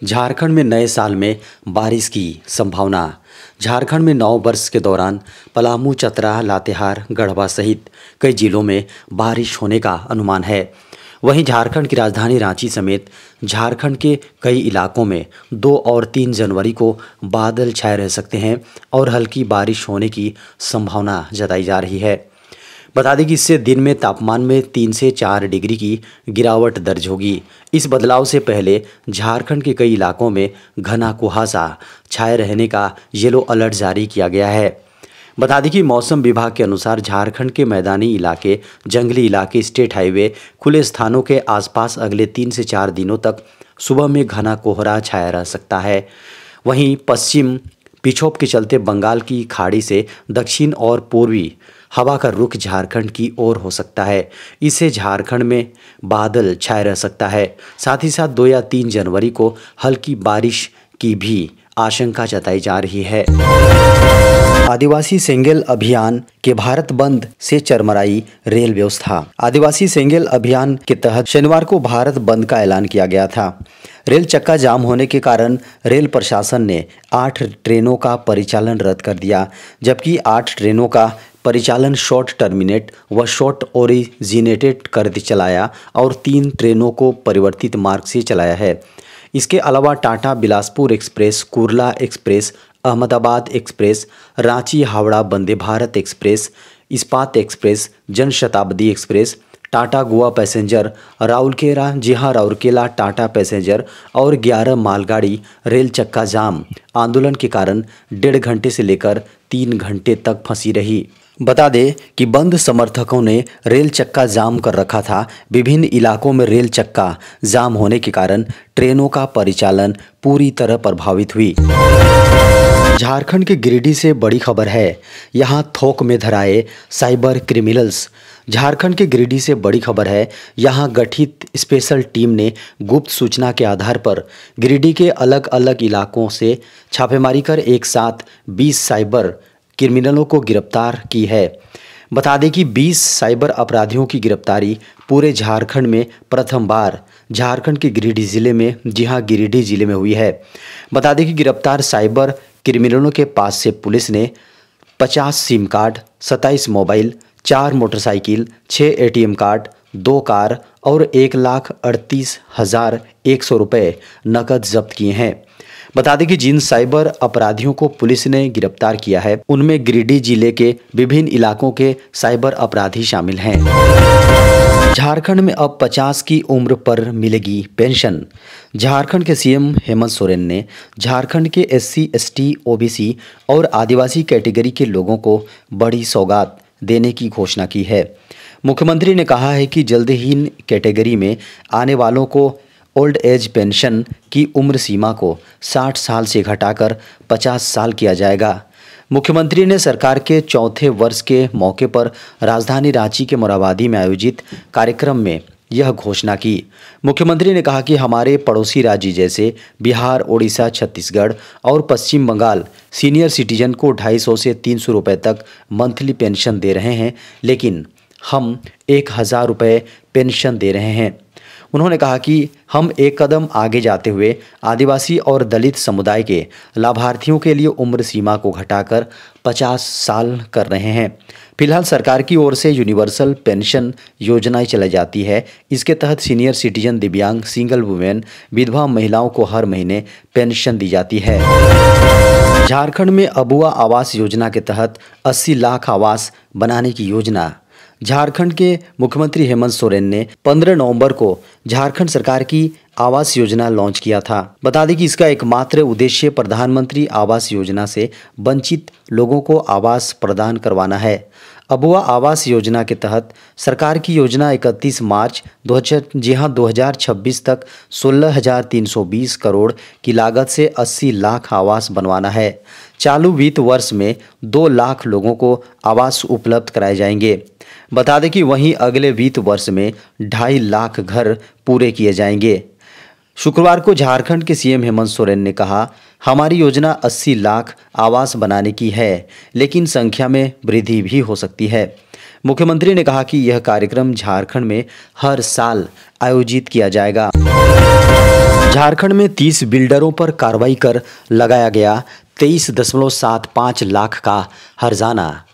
झारखंड में नए साल में बारिश की संभावना। झारखंड में नव वर्ष के दौरान पलामू, चतरा, लातेहार, गढ़वा सहित कई जिलों में बारिश होने का अनुमान है। वहीं झारखंड की राजधानी रांची समेत झारखंड के कई इलाकों में 2 और 3 जनवरी को बादल छाए रह सकते हैं और हल्की बारिश होने की संभावना जताई जा रही है। बता दें कि इससे दिन में तापमान में 3 से 4 डिग्री की गिरावट दर्ज होगी। इस बदलाव से पहले झारखंड के कई इलाकों में घना कुहासा छाए रहने का येलो अलर्ट जारी किया गया है। बता दें कि मौसम विभाग के अनुसार झारखंड के मैदानी इलाके, जंगली इलाके, स्टेट हाईवे, खुले स्थानों के आसपास अगले 3 से 4 दिनों तक सुबह में घना कोहरा छाया रह सकता है। वहीं पश्चिम विक्षोभ के चलते बंगाल की खाड़ी से दक्षिण और पूर्वी हवा का रुख झारखंड की ओर हो सकता है। इससे झारखंड में बादल छाए रह सकता है। साथ ही साथ 2 या 3 जनवरी को हल्की बारिश की भी आशंका जताई जा रही है। आदिवासी सेंगेल अभियान के भारत बंद से चरमराई रेल व्यवस्था। आदिवासी सेंगेल अभियान के तहत शनिवार को भारत बंद का ऐलान किया गया था। रेल चक्का जाम होने के कारण रेल प्रशासन ने 8 ट्रेनों का परिचालन रद्द कर दिया, जबकि 8 ट्रेनों का परिचालन शॉर्ट टर्मिनेट व शॉर्ट ओरिजिनेटेड कर चलाया और 3 ट्रेनों को परिवर्तित मार्ग से चलाया है। इसके अलावा Tata Bilaspur express, Kurla express, Ahmedabad express, Ranchi Howrah Vande Bharat express, Ispat express, Janshatabdi express, Tata Goa passenger, Rourkela Tata passenger और 11 मालगाड़ी रेल चक्का जाम आंदोलन के कारण 1.5 घंटे से लेकर 3 घंटे तक फंसी रही। बता दें कि बंद समर्थकों ने रेल चक्का जाम कर रखा था। विभिन्न इलाकों में रेल चक्का जाम होने के कारण ट्रेनों का परिचालन पूरी तरह प्रभावित हुई। झारखंड के गिरिडीह से बड़ी खबर है। यहां थोक में धराए साइबर क्रिमिनल्स। झारखंड के गिरिडीह से बड़ी खबर है। यहां गठित स्पेशल टीम ने गुप्त सूचना के आधार पर गिरिडीह के अलग अलग इलाकों से छापेमारी कर एक साथ 20 साइबर क्रिमिनलों को गिरफ्तार की है। बता दें कि 20 साइबर अपराधियों की गिरफ्तारी पूरे झारखंड में प्रथम बार झारखंड के गिरिडीह जिले में, जी हां, गिरिडीह जिले में हुई है। बता दें कि गिरफ्तार साइबर क्रिमिनलों के पास से पुलिस ने 50 SIM card, 27 mobile, 4 motorcycle, 6 ATM card, 2 car और 1,38,100 रुपये नकद जब्त किए हैं। बता दें कि जिन साइबर अपराधियों को पुलिस ने गिरफ्तार किया है उनमें गिरिडीह जिले के विभिन्न इलाकों के साइबर अपराधी शामिल हैं। झारखंड में अब 50 की उम्र पर मिलेगी पेंशन। झारखंड के CM हेमंत सोरेन ने झारखंड के SC, ST, OBC और आदिवासी कैटेगरी के लोगों को बड़ी सौगात देने की घोषणा की है। मुख्यमंत्री ने कहा है कि जल्द ही इन कैटेगरी में आने वालों को ओल्ड एज पेंशन की उम्र सीमा को 60 साल से घटाकर 50 साल किया जाएगा। मुख्यमंत्री ने सरकार के 4थे वर्ष के मौके पर राजधानी रांची के मोरहाबादी में आयोजित कार्यक्रम में यह घोषणा की। मुख्यमंत्री ने कहा कि हमारे पड़ोसी राज्य जैसे बिहार, ओडिशा, छत्तीसगढ़ और पश्चिम बंगाल सीनियर सिटीजन को 250 से 300 रुपये तक मंथली पेंशन दे रहे हैं, लेकिन हम 1,000 रुपये पेंशन दे रहे हैं। उन्होंने कहा कि हम एक कदम आगे जाते हुए आदिवासी और दलित समुदाय के लाभार्थियों के लिए उम्र सीमा को घटाकर 50 साल कर रहे हैं। फिलहाल सरकार की ओर से यूनिवर्सल पेंशन योजना चलाई जाती है। इसके तहत सीनियर सिटीजन, दिव्यांग, सिंगल वुमेन, विधवा महिलाओं को हर महीने पेंशन दी जाती है। झारखंड में अबुआ आवास योजना के तहत 80 लाख आवास बनाने की योजना। झारखंड के मुख्यमंत्री हेमंत सोरेन ने 15 नवंबर को झारखंड सरकार की आवास योजना लॉन्च किया था। बता दें कि इसका एकमात्र उद्देश्य प्रधानमंत्री आवास योजना से वंचित लोगों को आवास प्रदान करवाना है। अबुआ आवास योजना के तहत सरकार की योजना 31 मार्च 2026 तक 16,320 करोड़ की लागत से 80 लाख आवास बनवाना है। चालू वित्त वर्ष में 2 लाख लोगों को आवास उपलब्ध कराए जाएंगे। बता दें कि वहीं अगले वित्त वर्ष में 2.5 लाख घर पूरे किए जाएंगे। शुक्रवार को झारखंड के CM हेमंत सोरेन ने कहा, हमारी योजना 80 लाख आवास बनाने की है, लेकिन संख्या में वृद्धि भी हो सकती है। मुख्यमंत्री ने कहा कि यह कार्यक्रम झारखंड में हर साल आयोजित किया जाएगा। झारखंड में 30 बिल्डरों पर कार्रवाई कर लगाया गया 23.75 लाख का हर्जाना।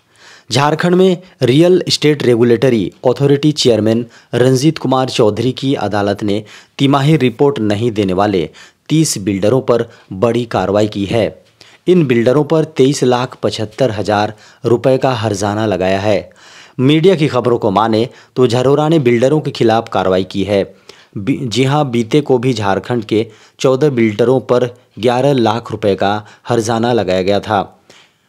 झारखंड में real estate regulatory authority chairman Ranjit Kumar Chaudhary की अदालत ने तिमाही रिपोर्ट नहीं देने वाले 30 बिल्डरों पर बड़ी कार्रवाई की है। इन बिल्डरों पर 23,75,000 रुपए का हर्जाना लगाया है। मीडिया की खबरों को माने तो झरोरा ने बिल्डरों के खिलाफ कार्रवाई की है। जी हां, बीते को भी झारखंड के 14 बिल्डरों पर 11 लाख रुपए का हर्जाना लगाया गया था।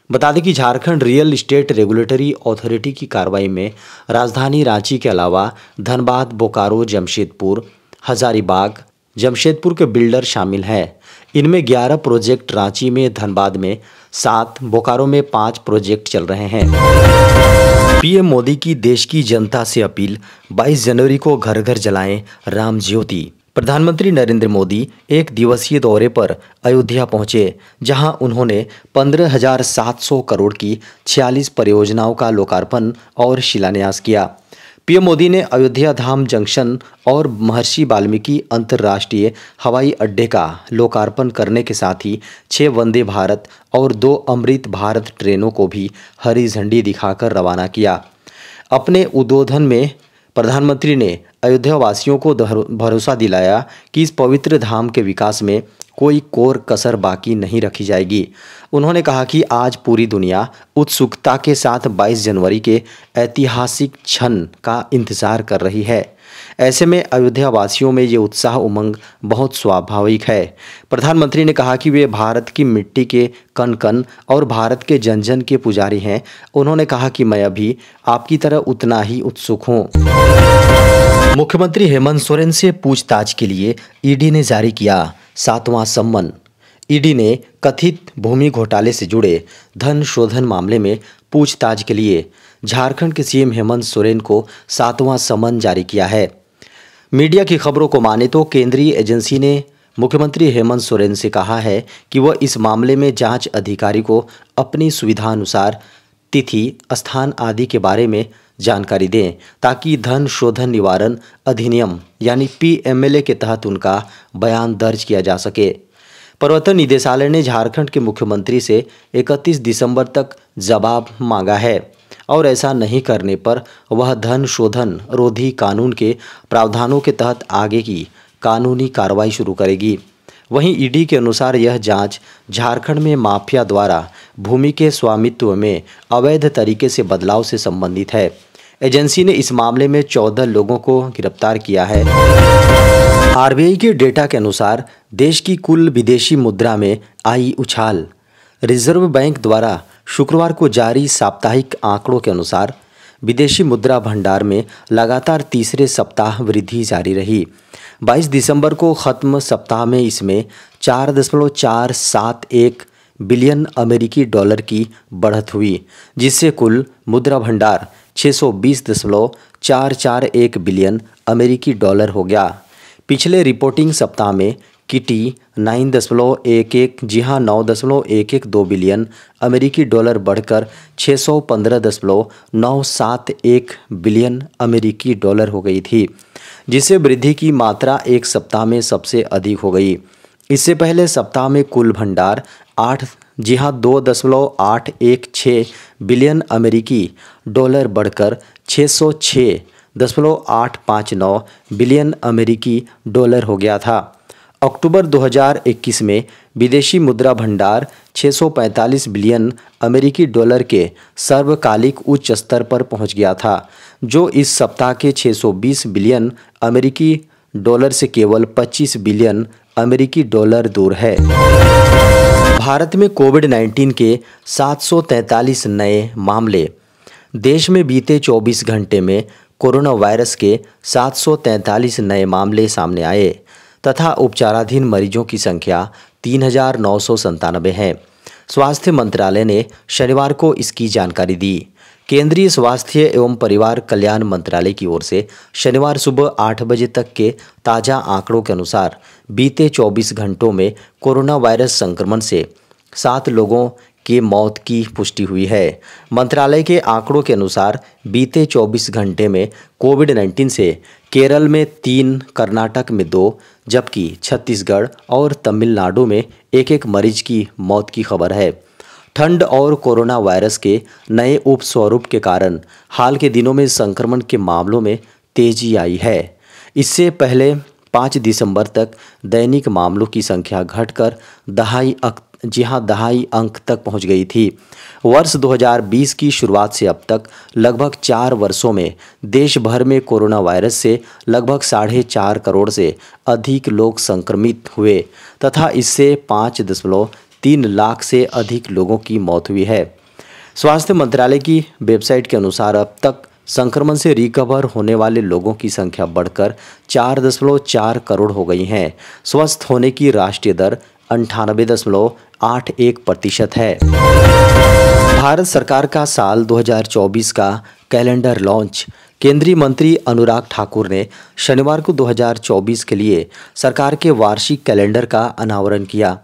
बता दें कि Jharkhand real estate regulatory authority की कार्रवाई में राजधानी रांची के अलावा धनबाद, बोकारो, जमशेदपुर, हजारीबाग, जमशेदपुर के बिल्डर शामिल हैं। इनमें 11 प्रोजेक्ट रांची में, धनबाद में 7, बोकारो में 5 प्रोजेक्ट चल रहे हैं। पीएम मोदी की देश की जनता से अपील, 22 जनवरी को घर घर जलाएं राम ज्योति। प्रधानमंत्री नरेंद्र मोदी एक दिवसीय दौरे पर अयोध्या पहुंचे, जहां उन्होंने 15,700 करोड़ की 46 परियोजनाओं का लोकार्पण और शिलान्यास किया। पीएम मोदी ने अयोध्या धाम जंक्शन और महर्षि वाल्मीकि अंतर्राष्ट्रीय हवाई अड्डे का लोकार्पण करने के साथ ही 6 वंदे भारत और 2 अमृत भारत ट्रेनों को भी हरी झंडी दिखाकर रवाना किया। अपने उद्बोधन में प्रधानमंत्री ने अयोध्या वासियों को भरोसा दिलाया कि इस पवित्र धाम के विकास में कोई कोर कसर बाकी नहीं रखी जाएगी। उन्होंने कहा कि आज पूरी दुनिया उत्सुकता के साथ 22 जनवरी के ऐतिहासिक क्षण का इंतजार कर रही है। ऐसे में अयोध्या वासियों में ये उत्साह उमंग बहुत स्वाभाविक है। प्रधानमंत्री ने कहा कि वे भारत की मिट्टी के कण कण और भारत के जन जन के पुजारी हैं। उन्होंने कहा कि मैं अभी आपकी तरह उतना ही उत्सुक हूँ। मुख्यमंत्री हेमंत सोरेन से पूछताछ के लिए ईडी ने जारी किया 7वां सम्मन। ईडी ने कथित भूमि घोटाले से जुड़े धन शोधन मामले में पूछताछ के लिए झारखंड के सीएम हेमंत सोरेन को 7वां सम्मन जारी किया है। मीडिया की खबरों को माने तो केंद्रीय एजेंसी ने मुख्यमंत्री हेमंत सोरेन से कहा है कि वह इस मामले में जांच अधिकारी को अपनी सुविधानुसार तिथि, स्थान आदि के बारे में जानकारी दें, ताकि धन शोधन निवारण अधिनियम यानी पीएमएलए के तहत उनका बयान दर्ज किया जा सके। प्रवर्तन निदेशालय ने झारखंड के मुख्यमंत्री से 31 दिसंबर तक जवाब मांगा है और ऐसा नहीं करने पर वह धन शोधन रोधी कानून के प्रावधानों के तहत आगे की कानूनी कार्रवाई शुरू करेगी। वहीं ईडी के अनुसार यह जांच झारखंड में माफिया द्वारा भूमि के स्वामित्व में अवैध तरीके से बदलाव से संबंधित है। एजेंसी ने इस मामले में 14 लोगों को गिरफ्तार किया है। आरबीआई के डेटा के अनुसार देश की कुल विदेशी मुद्रा में आई उछाल। रिजर्व बैंक द्वारा शुक्रवार को जारी साप्ताहिक आंकड़ों के अनुसार विदेशी मुद्रा भंडार में लगातार तीसरे सप्ताह वृद्धि जारी रही। 22 दिसंबर को खत्म सप्ताह में इसमें 4.471 बिलियन अमेरिकी डॉलर की बढ़त हुई, जिससे कुल मुद्रा भंडार 620.441 बिलियन अमेरिकी डॉलर हो गया। पिछले रिपोर्टिंग सप्ताह में किटी 9.11 बिलियन अमेरिकी डॉलर बढ़कर 615.971 बिलियन अमेरिकी डॉलर हो गई थी, जिससे वृद्धि की मात्रा एक सप्ताह में सबसे अधिक हो गई। इससे पहले सप्ताह में कुल भंडार 2.816 बिलियन अमेरिकी डॉलर बढ़कर 606.859 बिलियन अमेरिकी डॉलर हो गया था। अक्टूबर 2021 में विदेशी मुद्रा भंडार 645 बिलियन अमेरिकी डॉलर के सर्वकालिक उच्च स्तर पर पहुंच गया था, जो इस सप्ताह के 620 बिलियन अमेरिकी डॉलर से केवल 25 बिलियन अमेरिकी डॉलर दूर है। भारत में कोविड-19 के 743 नए मामले। देश में बीते 24 घंटे में कोरोना वायरस के 743 नए मामले सामने आए तथा उपचाराधीन मरीजों की संख्या 3,997 है। स्वास्थ्य मंत्रालय ने शनिवार को इसकी जानकारी दी। केंद्रीय स्वास्थ्य एवं परिवार कल्याण मंत्रालय की ओर से शनिवार सुबह 8 बजे तक के ताज़ा आंकड़ों के अनुसार बीते 24 घंटों में कोरोना वायरस संक्रमण से 7 लोगों की मौत की पुष्टि हुई है। मंत्रालय के आंकड़ों के अनुसार बीते 24 घंटे में कोविड-19 से केरल में 3, कर्नाटक में 2, जबकि छत्तीसगढ़ और तमिलनाडु में एक एक मरीज की मौत की खबर है। ठंड और कोरोना वायरस के नए उपस्वरूप के कारण हाल के दिनों में संक्रमण के मामलों में तेजी आई है। इससे पहले 5 दिसंबर तक दैनिक मामलों की संख्या घटकर दहाई अंक तक पहुंच गई थी। वर्ष 2020 की शुरुआत से अब तक लगभग 4 वर्षों में देश भर में कोरोना वायरस से लगभग 4.5 करोड़ से अधिक लोग संक्रमित हुए तथा इससे 5.3 लाख से अधिक लोगों की मौत हुई है। स्वास्थ्य मंत्रालय की वेबसाइट के अनुसार अब तक संक्रमण से रिकवर होने वाले लोगों की संख्या बढ़कर 4.4 करोड़ हो गई है। स्वस्थ होने की राष्ट्रीय दर 98.81% है। भारत सरकार का साल 2024 का कैलेंडर लॉन्च। केंद्रीय मंत्री अनुराग ठाकुर ने शनिवार को 2024 के लिए सरकार के वार्षिक कैलेंडर का अनावरण किया।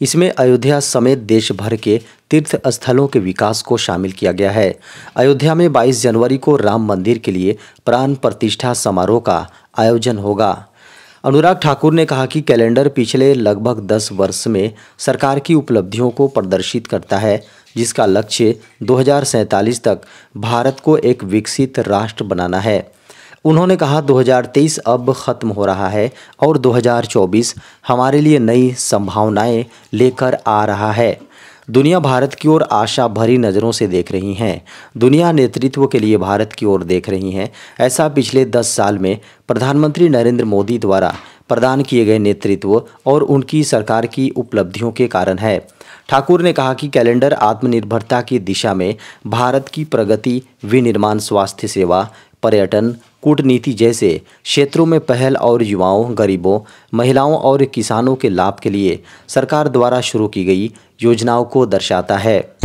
इसमें अयोध्या समेत देश भर के तीर्थ स्थलों के विकास को शामिल किया गया है। अयोध्या में 22 जनवरी को राम मंदिर के लिए प्राण प्रतिष्ठा समारोह का आयोजन होगा। अनुराग ठाकुर ने कहा कि कैलेंडर पिछले लगभग 10 वर्ष में सरकार की उपलब्धियों को प्रदर्शित करता है, जिसका लक्ष्य 2047 तक भारत को एक विकसित राष्ट्र बनाना है। उन्होंने कहा 2023 अब खत्म हो रहा है और 2024 हमारे लिए नई संभावनाएं लेकर आ रहा है। दुनिया भारत की ओर आशा भरी नज़रों से देख रही है। दुनिया नेतृत्व के लिए भारत की ओर देख रही है। ऐसा पिछले 10 साल में प्रधानमंत्री नरेंद्र मोदी द्वारा प्रदान किए गए नेतृत्व और उनकी सरकार की उपलब्धियों के कारण है। ठाकुर ने कहा कि कैलेंडर आत्मनिर्भरता की दिशा में भारत की प्रगति, विनिर्माण, स्वास्थ्य सेवा, पर्यटन, कूटनीति जैसे क्षेत्रों में पहल और युवाओं, गरीबों, महिलाओं और किसानों के लाभ के लिए सरकार द्वारा शुरू की गई योजनाओं को दर्शाता है।